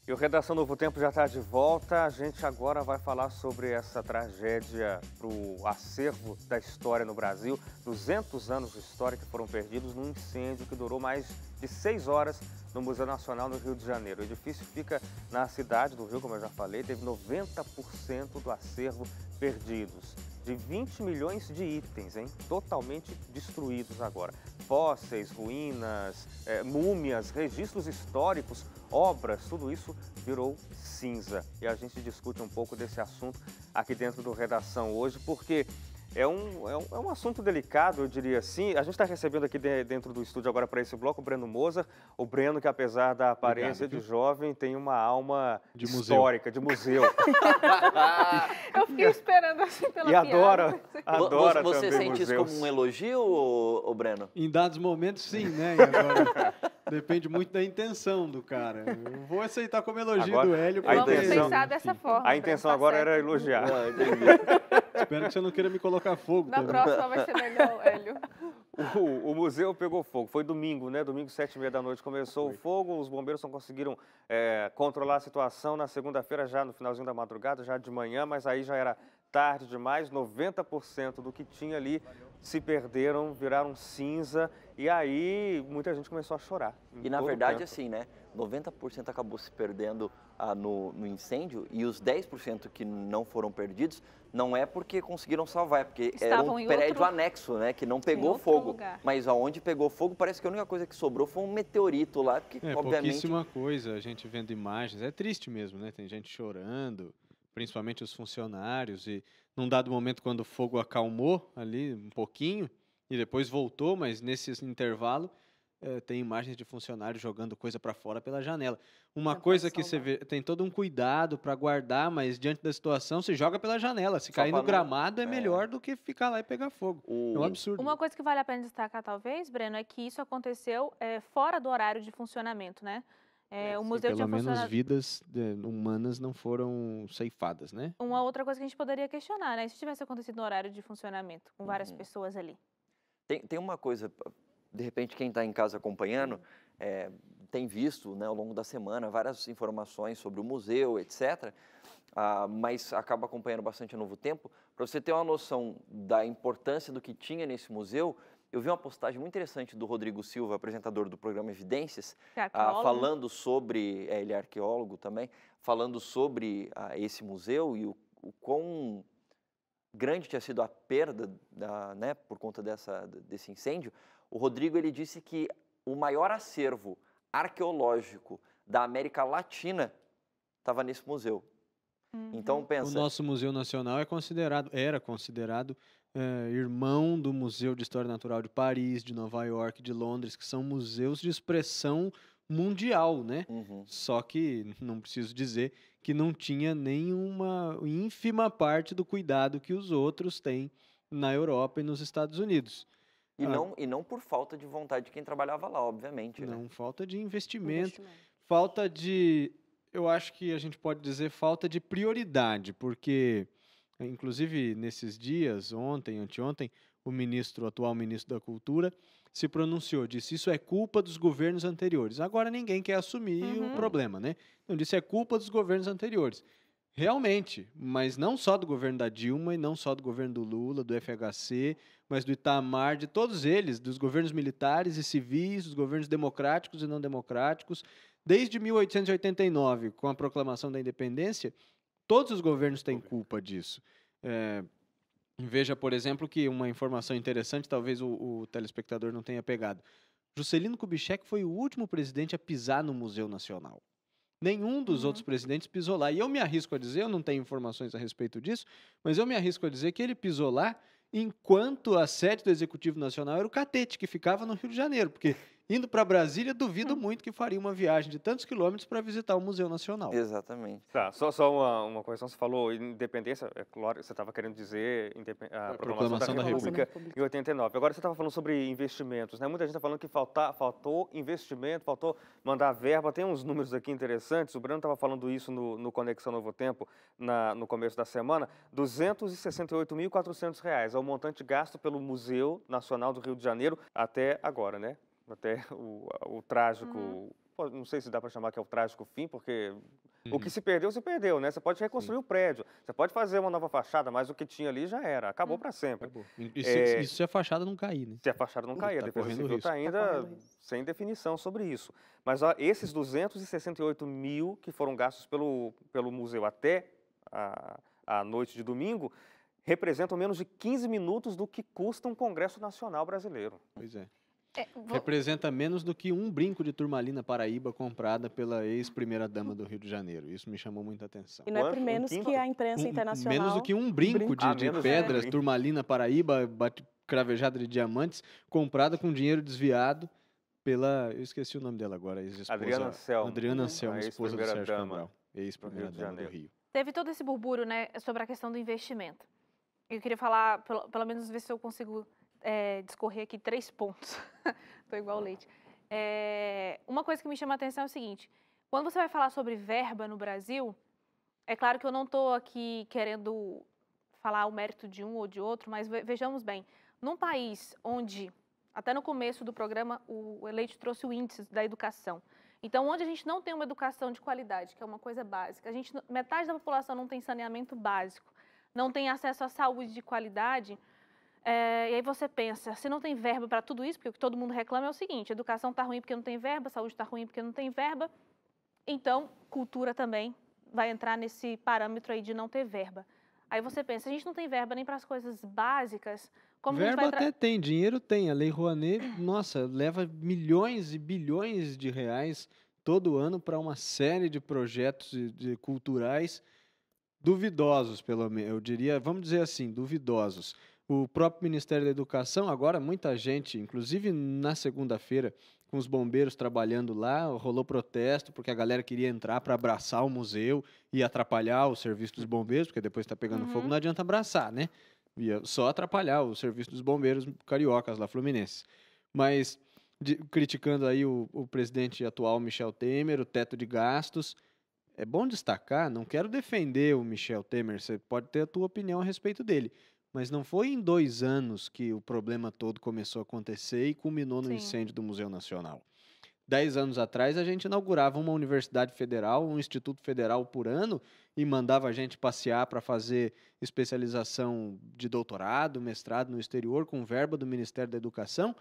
E o Redação Novo Tempo já está de volta. A gente agora vai falar sobre essa tragédia para o acervo da história no Brasil. 200 anos de história que foram perdidos num incêndio que durou mais de 6 horas no Museu Nacional no Rio de Janeiro. O edifício fica na cidade do Rio, como eu já falei, teve 90% do acervo perdidos. De 20 milhões de itens, hein? Totalmente destruídos agora. Fósseis, ruínas, múmias, registros históricos, obras, tudo isso virou cinza. E a gente discute um pouco desse assunto aqui dentro do Redação hoje, porque é um assunto delicado, eu diria assim. A gente está recebendo aqui dentro do estúdio agora para esse bloco o Breno Moser. O Breno, que apesar da aparência de jovem, tem uma alma histórica, de museu. Eu fiquei esperando assim pela piada. E adora Você também sente isso museus. como um elogio, ô Breno? Em dados momentos, sim, né? E agora depende muito da intenção do cara. Eu vou aceitar como elogio Agora, do Hélio. a Vamos intenção- pensar dessa forma. A intenção tá agora certo. era elogiar. Ah, entendi. Espero que você não queira me colocar fogo Na também. próxima vai ser melhor, Hélio. O museu pegou fogo, foi domingo, né? Domingo, 7h30 da noite, começou o fogo, os bombeiros não conseguiram controlar a situação na segunda-feira, já no finalzinho da madrugada, já de manhã, mas aí já era tarde demais, 90% do que tinha ali se perderam, viraram cinza, e aí muita gente começou a chorar. E na verdade, assim, né? 90% acabou se perdendo no incêndio, e os 10% que não foram perdidos não é porque conseguiram salvar, é porque era Estavam um em prédio outro- anexo, né? Que não pegou outro fogo. lugar. Mas aonde pegou fogo, parece que a única coisa que sobrou foi um meteorito lá, porque obviamente... Pouquíssima coisa, a gente vendo imagens. É triste mesmo, né? Tem gente chorando, principalmente os funcionários. E num dado momento, quando o fogo acalmou ali um pouquinho, e depois voltou, mas nesse intervalo, tem imagens de funcionários jogando coisa para fora pela janela. Uma Pra coisa que você salvar. vê, tem todo um cuidado para guardar, mas diante da situação, se joga pela janela. Se Só cair pra no não- gramado, é melhor do que ficar lá e pegar fogo. É um absurdo. Uma coisa que vale a pena destacar, talvez, Breno, é que isso aconteceu fora do horário de funcionamento, né? O museu tinha Pelo menos funcionado... vidas humanas não foram ceifadas, né? Uma outra coisa que a gente poderia questionar, né? Se tivesse acontecido no horário de funcionamento, com várias Uhum. pessoas ali. Tem uma coisa, de repente quem está em casa acompanhando tem visto, né, ao longo da semana várias informações sobre o museu, etc. Mas acaba acompanhando bastante a Novo Tempo. Para você ter uma noção da importância do que tinha nesse museu, eu vi uma postagem muito interessante do Rodrigo Silva, apresentador do programa Evidências, Que é arqueólogo. falando sobre, ele é arqueólogo também, falando sobre esse museu e o quão grande tinha sido a perda né, por conta desse incêndio. O Rodrigo ele disse que o maior acervo arqueológico da América Latina estava nesse museu. Uhum. Então O pensa, nosso Museu Nacional era considerado irmão do Museu de História Natural de Paris, de Nova York, de Londres, que são museus de expressão mundial, né? Uhum. Só que, não preciso dizer, que não tinha nenhuma ínfima parte do cuidado que os outros têm na Europa e nos Estados Unidos. E não por falta de vontade de quem trabalhava lá, obviamente. Né? Não, falta de investimento, falta de, eu acho que a gente pode dizer falta de prioridade, porque, inclusive, nesses dias, ontem, anteontem, o atual ministro da Cultura, se pronunciou, disse isso é culpa dos governos anteriores. Agora ninguém quer assumir o problema, né? Então disse é culpa dos governos anteriores. Realmente, mas não só do governo da Dilma e não só do governo do Lula, do FHC, mas do Itamar, de todos eles, dos governos militares e civis, dos governos democráticos e não democráticos. Desde 1889, com a proclamação da independência, todos os governos têm culpa disso. Veja, por exemplo, que uma informação interessante, talvez o telespectador não tenha pegado. Juscelino Kubitschek foi o último presidente a pisar no Museu Nacional. Nenhum dos outros presidentes pisou lá. E eu me arrisco a dizer, eu não tenho informações a respeito disso, mas eu me arrisco a dizer que ele pisou lá enquanto a sede do Executivo Nacional era o Catete, que ficava no Rio de Janeiro. Porque indo para Brasília, duvido muito que faria uma viagem de tantos quilômetros para visitar o Museu Nacional. Exatamente. Tá, só uma correção, você falou independência, é claro, você estava querendo dizer a proclamação da República em 89. Agora você estava falando sobre investimentos, né? Muita gente está falando que faltou investimento, faltou mandar verba, tem uns números aqui interessantes, o Breno estava falando isso no Conexão Novo Tempo no começo da semana, R$ 268.400 é o montante gasto pelo Museu Nacional do Rio de Janeiro até agora, né? Até o trágico não sei se dá para chamar que é o trágico fim, porque o que se perdeu, né? Você pode reconstruir o prédio, você pode fazer uma nova fachada, mas o que tinha ali já era, acabou para sempre. Acabou. Isso se a fachada não cair, né? Se a fachada não cair, a Defesa Civil está ainda sem definição sobre isso. Mas ó, esses 268 mil que foram gastos pelo museu até a noite de domingo representam menos de 15 minutos do que custa um Congresso Nacional brasileiro. Pois é. Representa menos do que um brinco de turmalina Paraíba comprada pela ex-primeira-dama do Rio de Janeiro. Isso me chamou muita atenção. E não é por menos que a imprensa internacional... Menos do que um brinco de pedras, turmalina Paraíba, cravejada de diamantes, comprada com dinheiro desviado pela... Eu esqueci o nome dela agora, ex-esposa. Adriana Anselmo, esposa do Sérgio Cabral, ex-primeira-dama do Rio. Teve todo esse burburinho, né, sobre a questão do investimento. Eu queria falar, pelo menos ver se eu consigo... discorrer aqui 3 pontos. Estou igual o Leite. Uma coisa que me chama a atenção é o seguinte: quando você vai falar sobre verba no Brasil, é claro que eu não estou aqui querendo falar o mérito de um ou de outro, mas vejamos bem, num país onde, até no começo do programa, o Leite trouxe o índice da educação. Então, onde a gente não tem uma educação de qualidade, que é uma coisa básica, metade da população não tem saneamento básico, não tem acesso à saúde de qualidade... e aí você pensa, se não tem verba para tudo isso, porque o que todo mundo reclama é o seguinte: educação está ruim porque não tem verba, saúde está ruim porque não tem verba, então cultura também vai entrar nesse parâmetro aí de não ter verba. Aí você pensa, a gente não tem verba nem para as coisas básicas, como verba a gente vai até tem, dinheiro tem. A Lei Rouanet, nossa, leva milhões e bilhões de reais todo ano para uma série de projetos culturais duvidosos, pelo menos, eu diria, vamos dizer assim, duvidosos. O próprio Ministério da Educação, agora muita gente, inclusive na segunda-feira, com os bombeiros trabalhando lá, rolou protesto porque a galera queria entrar para abraçar o museu e atrapalhar o serviço dos bombeiros, porque depois está pegando fogo, não adianta abraçar, né? Ia só atrapalhar o serviço dos bombeiros cariocas lá, fluminenses. Mas, criticando aí o presidente atual, Michel Temer, o teto de gastos. É bom destacar, não quero defender o Michel Temer, você pode ter a tua opinião a respeito dele, mas não foi em 2 anos que o problema todo começou a acontecer e culminou no incêndio do Museu Nacional. 10 anos atrás, a gente inaugurava uma universidade federal, um instituto federal por ano e mandava a gente passear para fazer especialização de doutorado, mestrado no exterior, com verba do Ministério da Educação,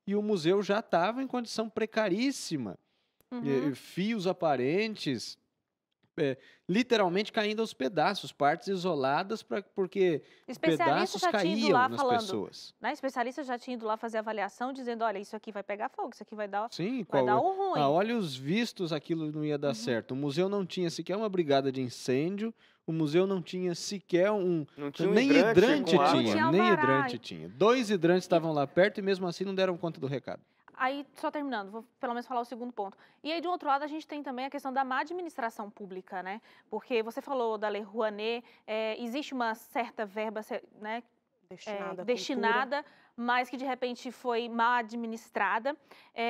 e o museu já estava em condição precaríssima. Fios aparentes... literalmente caindo aos pedaços, partes isoladas, porque pedaços caíam nas pessoas. Né? Especialistas já tinham ido lá fazer avaliação, dizendo, olha, isso aqui vai pegar fogo, isso aqui vai dar, Sim, vai dar um ruim. Olha os vistos, aquilo não ia dar certo. O museu não tinha sequer uma brigada de incêndio, o museu não tinha sequer nem hidrante tinha, nem hidrante tinha. 2 hidrantes estavam lá perto e mesmo assim não deram conta do recado. Aí, só terminando, vou pelo menos falar o segundo ponto. E aí, de um outro lado, a gente tem também a questão da má administração pública, né? Porque você falou da Lei Rouanet, existe uma certa verba, né, destinada, mas que de repente foi mal administrada.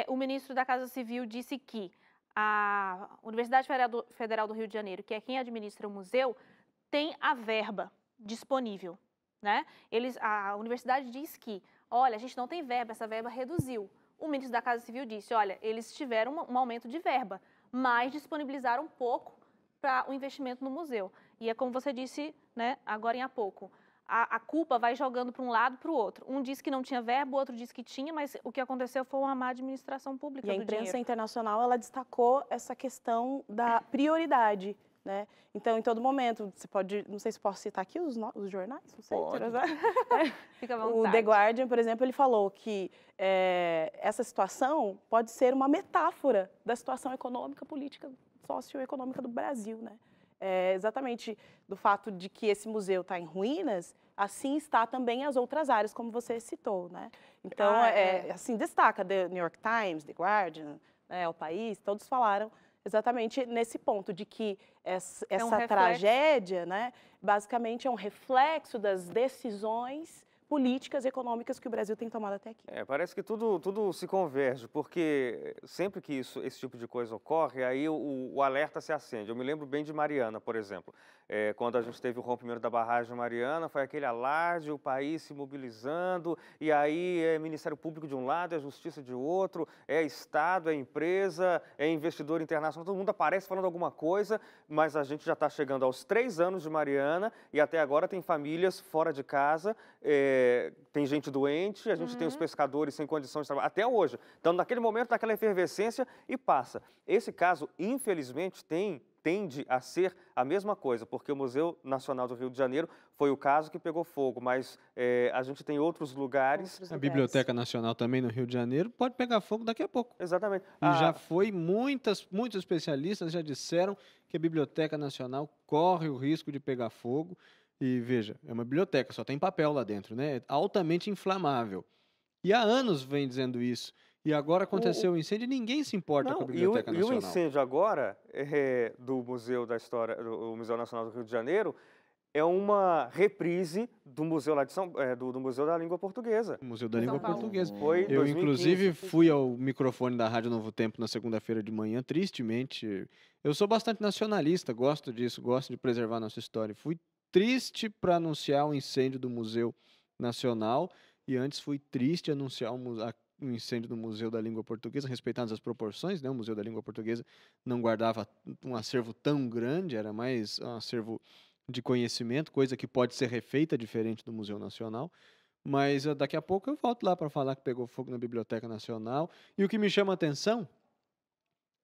O ministro da Casa Civil disse que a Universidade Federal do Rio de Janeiro, que é quem administra o museu, tem a verba disponível, né? A universidade diz que, olha, a gente não tem verba, essa verba reduziu. O ministro da Casa Civil disse, olha, eles tiveram um aumento de verba, mas disponibilizaram pouco para o investimento no museu. E é como você disse, né, agora há pouco, a culpa vai jogando para um lado para o outro. Um disse que não tinha verba, o outro disse que tinha, mas o que aconteceu foi uma má administração pública do dinheiro. E a imprensa internacional, ela destacou essa questão da prioridade, né? Então, em todo momento, você pode, não sei se posso citar aqui os jornais, não sei. Fica à vontade. O The Guardian, por exemplo, ele falou que essa situação pode ser uma metáfora da situação econômica, política, socioeconômica do Brasil, né? Exatamente do fato de que esse museu está em ruínas, assim está também as outras áreas, como você citou, né? Então, assim, destaca The New York Times, The Guardian, né, O País, todos falaram exatamente nesse ponto de que essa tragédia, né, basicamente é um reflexo das decisões políticas econômicas que o Brasil tem tomado até aqui. Parece que tudo se converge, porque sempre que esse tipo de coisa ocorre, aí o alerta se acende. Eu me lembro bem de Mariana, por exemplo. Quando a gente teve o rompimento da barragem Mariana, foi aquele alarde, o país se mobilizando, e aí é Ministério Público de um lado, é Justiça de outro, é Estado, é empresa, é investidor internacional, todo mundo aparece falando alguma coisa, mas a gente já está chegando aos 3 anos de Mariana, e até agora tem famílias fora de casa, tem gente doente, a gente tem os pescadores sem condições de trabalhar, até hoje. Então, naquele momento, daquela efervescência e passa. Esse caso, infelizmente, tende a ser a mesma coisa, porque o Museu Nacional do Rio de Janeiro foi o caso que pegou fogo, mas a gente tem outros lugares. A Biblioteca Nacional também no Rio de Janeiro pode pegar fogo daqui a pouco. Exatamente. E já foi, muitos especialistas já disseram que a Biblioteca Nacional corre o risco de pegar fogo. E veja, é uma biblioteca, só tem papel lá dentro, né? É altamente inflamável. E há anos vem dizendo isso. E agora aconteceu o incêndio e ninguém se importa com a Biblioteca Nacional. E o incêndio agora do Museu da História, do Museu Nacional do Rio de Janeiro, é uma reprise do museu lá de do Museu da Língua Portuguesa. O Museu da Língua Portuguesa. Foi Eu, 2015. inclusive, fui ao microfone da Rádio Novo Tempo na segunda-feira de manhã, tristemente. Eu sou bastante nacionalista, gosto disso, gosto de preservar a nossa história. Fui triste para anunciar o incêndio do Museu Nacional e antes fui triste anunciar o incêndio do Museu da Língua Portuguesa, respeitando as proporções, né? O Museu da Língua Portuguesa não guardava um acervo tão grande, era mais um acervo de conhecimento, coisa que pode ser refeita diferente do Museu Nacional. Mas daqui a pouco eu volto lá para falar que pegou fogo na Biblioteca Nacional. E o que me chama a atenção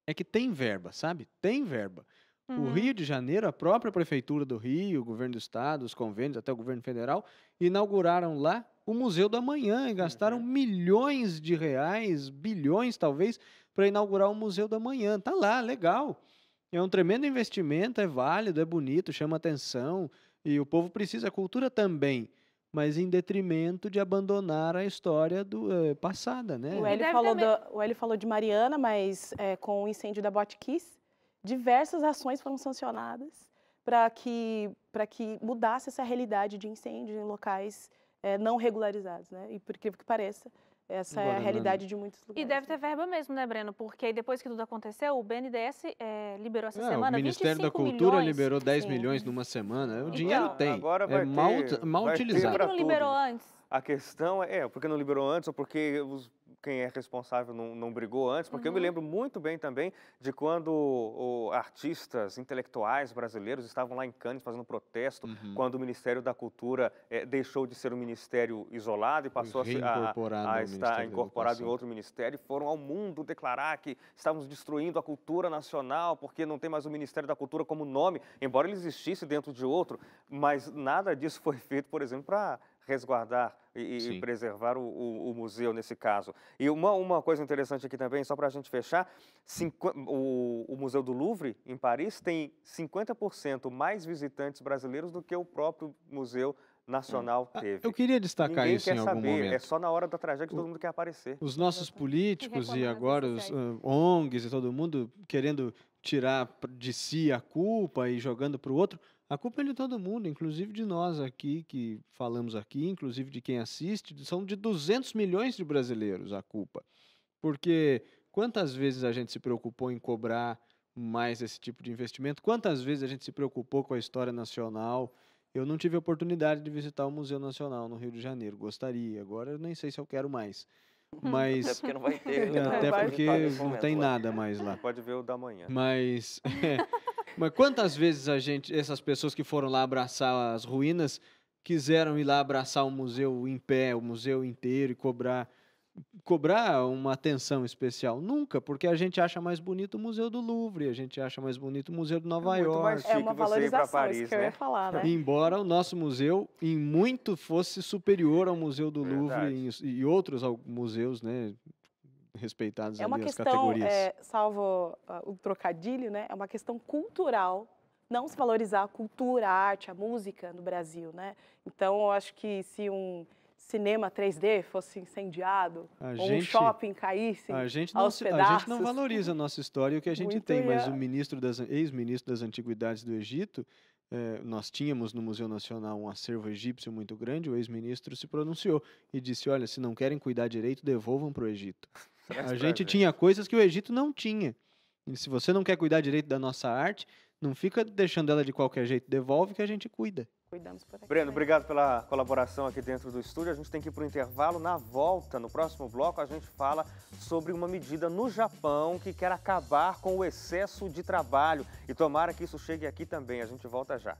é que tem verba, sabe? Tem verba. O Rio de Janeiro, a própria Prefeitura do Rio, o Governo do Estado, os convênios, até o Governo Federal, inauguraram lá o Museu do Amanhã e gastaram milhões de reais, bilhões talvez, para inaugurar o Museu do Amanhã. Tá lá, legal. É um tremendo investimento, é válido, é bonito, chama atenção e o povo precisa, a cultura também, mas em detrimento de abandonar a história passada, né? O Hélio falou de Mariana, mas com o incêndio da Botkiss, diversas ações foram sancionadas para que mudasse essa realidade de incêndio em locais não regularizados, né? E por que pareça, essa é a realidade de muitos lugares. E deve ter verba mesmo, né, Breno? Porque depois que tudo aconteceu, o BNDES liberou essa semana 25 milhões. O Ministério da Cultura liberou 10 milhões numa semana. O dinheiro tem. Agora mal utilizado. Por que não liberou antes? A questão porque não liberou antes ou porque quem é responsável não brigou antes, porque eu me lembro muito bem também de quando artistas intelectuais brasileiros estavam lá em Cannes fazendo protesto, quando o Ministério da Cultura deixou de ser um ministério isolado e passou a estar incorporado em outro ministério, e foram ao mundo declarar que estávamos destruindo a cultura nacional, porque não tem mais o Ministério da Cultura como nome, embora ele existisse dentro de outro, mas nada disso foi feito, por exemplo, para resguardar e preservar o museu nesse caso. E uma coisa interessante aqui também, só para a gente fechar, o Museu do Louvre, em Paris, tem 50% mais visitantes brasileiros do que o próprio Museu Nacional teve. Eu queria destacar isso em algum momento. É só na hora da tragédia que todo mundo quer aparecer. Os nossos políticos e agora os ONGs e todo mundo querendo tirar de si a culpa e jogando para o outro. A culpa é de todo mundo, inclusive de nós aqui, que falamos aqui, inclusive de quem assiste, são de 200 milhões de brasileiros a culpa. Porque quantas vezes a gente se preocupou em cobrar mais esse tipo de investimento? Quantas vezes a gente se preocupou com a história nacional? Eu não tive a oportunidade de visitar o Museu Nacional no Rio de Janeiro, gostaria, agora eu nem sei se eu quero mais. Mas, até porque não vai ter. Até porque não tem nada mais lá. Pode ver o da manhã. Mas quantas vezes essas pessoas que foram lá abraçar as ruínas, quiseram ir lá abraçar o museu em pé, o museu inteiro e cobrar uma atenção especial? Nunca, porque a gente acha mais bonito o Museu do Louvre, a gente acha mais bonito o Museu de Nova York. É uma valorização, isso que eu ia falar, né? Embora o nosso museu, em muito, fosse superior ao Museu do Louvre e outros museus, né, respeitados ali as categorias. Salvo o trocadilho, né, é uma questão cultural, não se valorizar a cultura, a arte, a música no Brasil, né? Então, eu acho que se um cinema 3D fosse incendiado, ou um shopping caísse aos pedaços. A gente não valoriza a nossa história e o que a gente tem, mas o ex-ministro das Antiguidades do Egito nós tínhamos no Museu Nacional um acervo egípcio muito grande, o ex-ministro se pronunciou e disse, olha, se não querem cuidar direito, devolvam para o Egito. A gente tinha coisas que o Egito não tinha. E se você não quer cuidar direito da nossa arte, não fica deixando ela de qualquer jeito, devolve que a gente cuida. Cuidamos por aqui. Breno, obrigado pela colaboração aqui dentro do estúdio. A gente tem que ir para o intervalo. Na volta, no próximo bloco, a gente fala sobre uma medida no Japão que quer acabar com o excesso de trabalho. E tomara que isso chegue aqui também. A gente volta já.